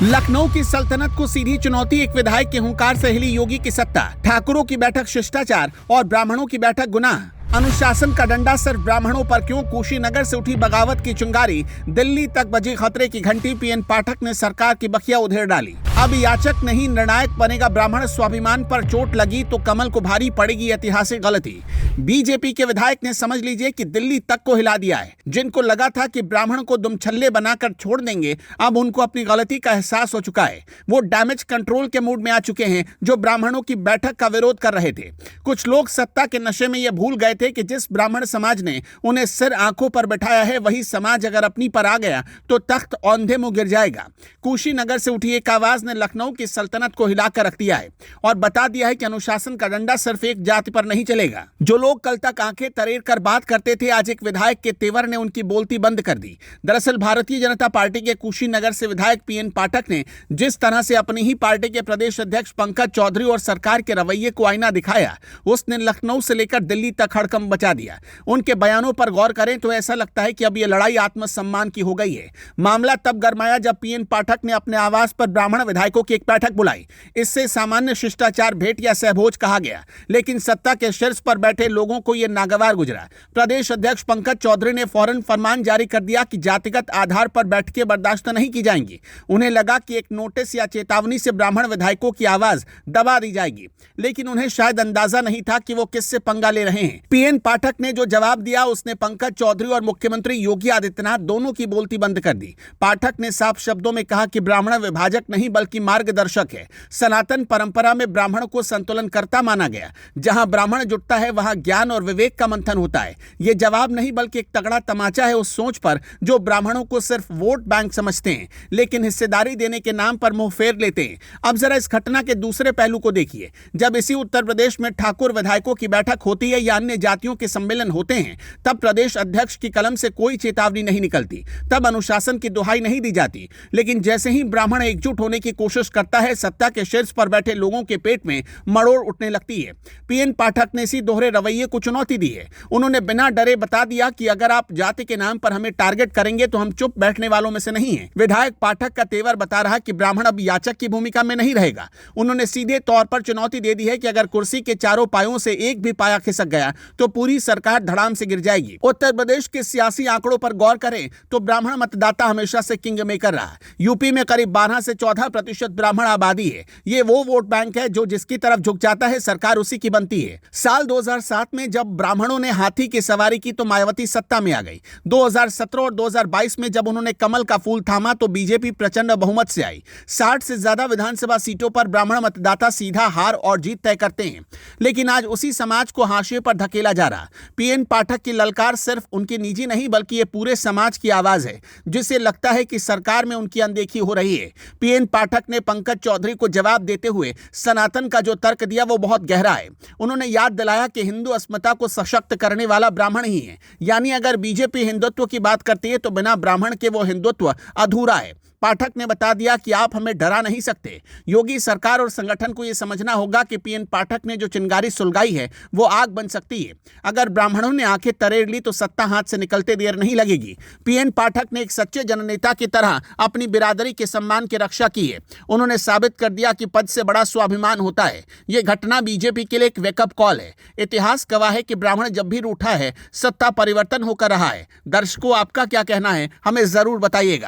लखनऊ की सल्तनत को सीधी चुनौती, एक विधायक के हुंकार से हिली योगी की सत्ता। ठाकुरों की बैठक शिष्टाचार और ब्राह्मणों की बैठक गुनाह। अनुशासन का डंडा सिर्फ ब्राह्मणों पर क्यों? कुशीनगर से उठी बगावत की चिंगारी, दिल्ली तक बजी खतरे की घंटी। पीएन पाठक ने सरकार की बखिया उधेड़ डाली। अब याचक नहीं निर्णायक बनेगा ब्राह्मण। स्वाभिमान पर चोट लगी तो कमल को भारी पड़ेगी ऐतिहासिक गलती। बीजेपी के विधायक ने समझ लीजिए कि दिल्ली तक को हिला दिया है। जिनको लगा था कि ब्राह्मण को दुमछल्ले बनाकर छोड़ देंगे, अब उनको अपनी गलती का एहसास हो चुका है। वो डैमेज कंट्रोल के मूड में आ चुके हैं जो ब्राह्मणों की बैठक का विरोध कर रहे थे। कुछ लोग सत्ता के नशे में ये भूल गए थे कि जिस ब्राह्मण समाज ने उन्हें सिर आंखों पर बैठाया है, वही समाज अगर अपनी पर आ गया तो तख्त औंधे मुंह गिर जाएगा। कुशीनगर से उठी एक आवाज ने लखनऊ की सल्तनत को हिलाकर रख दिया है और बता दिया है कि अनुशासन का डंडा सिर्फ एक जाति पर नहीं चलेगा। जो लोग कल तक आंखें तरेर कर बात करते थे, आज एक विधायक के तेवर ने उनकी बोलती बंद कर दी। दरअसल भारतीय जनता पार्टी के कुशीनगर से विधायक पीएन पाठक ने जिस तरह से अपनी ही पार्टी के प्रदेश अध्यक्ष पंकज चौधरी और सरकार के रवैये को आईना दिखाया, उसने लखनऊ से लेकर दिल्ली तक हड़कंप मचा दिया। उनके बयानों पर गौर करें तो ऐसा लगता है कि अब यह लड़ाई आत्मसम्मान की हो गई है। मामला तब गरमाया जब पीएन पाठक ने अपने आवास पर ब्राह्मण विधायकों की एक बैठक बुलाई। इससे सामान्य शिष्टाचार भेंट या सहभोज कहा गया, लेकिन सत्ता के शीर्ष पर बैठे लोगों को यह नागवार गुजरा। प्रदेश अध्यक्ष पंकज चौधरी ने फौरन फरमान जारी कर दिया कि जातिगत आधार पर बैठकें बर्दाश्त नहीं की जाएंगी। उन्हें लगा कि एक नोटिस या चेतावनी से ब्राह्मण विधायकों की आवाज दबा दी जाएगी, लेकिन उन्हें शायद अंदाजा नहीं था कि वो किससे पंगा ले रहे हैं। पीएन पाठक ने जो जवाब दिया, उसने पंकज चौधरी और मुख्यमंत्री योगी आदित्यनाथ दोनों की बोलती बंद कर दी। पाठक ने साफ शब्दों में कहा कि ब्राह्मण विभाजक नहीं बल्कि मार्गदर्शक है। सनातन परंपरा में ब्राह्मण को संतुलनकर्ता माना गया। जहां ब्राह्मण जुटता है वहां ज्ञान और विवेक का मंथन होता है। यह जवाब नहीं बल्कि एक तगड़ा तमाचा है उस सोच पर जो ब्राह्मणों को सिर्फ वोट बैंक समझते हैं, लेकिन हिस्सेदारी देने के नाम पर मुंह फेर लेते हैं। अब जरा इस घटना के दूसरे पहलू को देखिए। जब इसी उत्तर प्रदेश में ठाकुर विधायकों की बैठक होती है या अन्य जातियों के सम्मेलन होते हैं, तब प्रदेश अध्यक्ष की कलम से कोई चेतावनी नहीं निकलती, तब अनुशासन की दुहाई नहीं दी जाती। लेकिन जैसे ही ब्राह्मण एकजुट होने की कोशिश करता है, सत्ता के शीर्ष पर बैठे लोगों के पेट में मरोड़ उठने लगती है। पीएन पाठक ने इसी दोहरे रवैये को चुनौती दी है। उन्होंने बिना डरे बता दिया कि अगर आप जाति के नाम पर हमें टारगेट करेंगे तो हम चुप बैठने वालों में से नहीं हैं। विधायक पाठक का तेवर बता रहा कि ब्राह्मण अब याचक की भूमिका में नहीं रहेगा। उन्होंने सीधे तौर पर चुनौती दे दी है कि अगर कुर्सी के चारों पायों से एक भी पाया खिसक गया तो पूरी सरकार धड़ाम से गिर जाएगी। उत्तर प्रदेश के सियासी आंकड़ों पर गौर करें तो ब्राह्मण मतदाता हमेशा से किंग मेकर रहा। यूपी में करीब 12 से 14% ब्राह्मण आबादी है। ये वो वोट बैंक है जो जिसकी तरफ झुक जाता है सरकार उसी की बनती है। साल 2007 में जब ब्राह्मणों ने हाथी की सवारी की तो मायावती सत्ता में आ गई। 2017 और 2022 में जब उन्होंने कमल का फूल थामा तो बीजेपी प्रचंड बहुमत से आई। 60 से ज्यादा विधानसभा सीटों पर ब्राह्मण मतदाता सीधा हार और जीत तय करते हैं। लेकिन आज उसी समाज को हाशिए पर धकेला जा रहा। पीएन पाठक की ललकार सिर्फ उनकी निजी नहीं बल्कि ये पूरे समाज की आवाज है, जिसे लगता है कि सरकार में उनकी अनदेखी हो रही है। पीएन पाठक ने पंकज चौधरी को जवाब देते हुए सनातन का जो तर्क दिया वो बहुत गहरा है। उन्होंने याद दिलाया कि हिंदू अस्मिता को सशक्त करने वाला ब्राह्मण ही है। यानी अगर बीजेपी हिंदुत्व की बात करती है तो बिना ब्राह्मण के वो हिंदुत्व अधूरा है। पाठक ने बता दिया कि आप हमें डरा नहीं सकते। योगी सरकार और संगठन को यह समझना होगा कि पीएन पाठक ने जो चिंगारी सुलगाई है वो आग बन सकती है। अगर ब्राह्मणों ने आंखें तरेड़ ली तो सत्ता हाथ से निकलते देर नहीं लगेगी। पीएन पाठक ने एक सच्चे जननेता की तरह अपनी बिरादरी के सम्मान की रक्षा की है। उन्होंने साबित कर दिया कि पद से बड़ा स्वाभिमान होता है। यह घटना बीजेपी के लिए एक वेकअप कॉल है। इतिहास गवाह है कि ब्राह्मण जब भी रूठा है, सत्ता परिवर्तन होकर रहा है। दर्शकों, आपका क्या कहना है, हमें जरूर बताइएगा।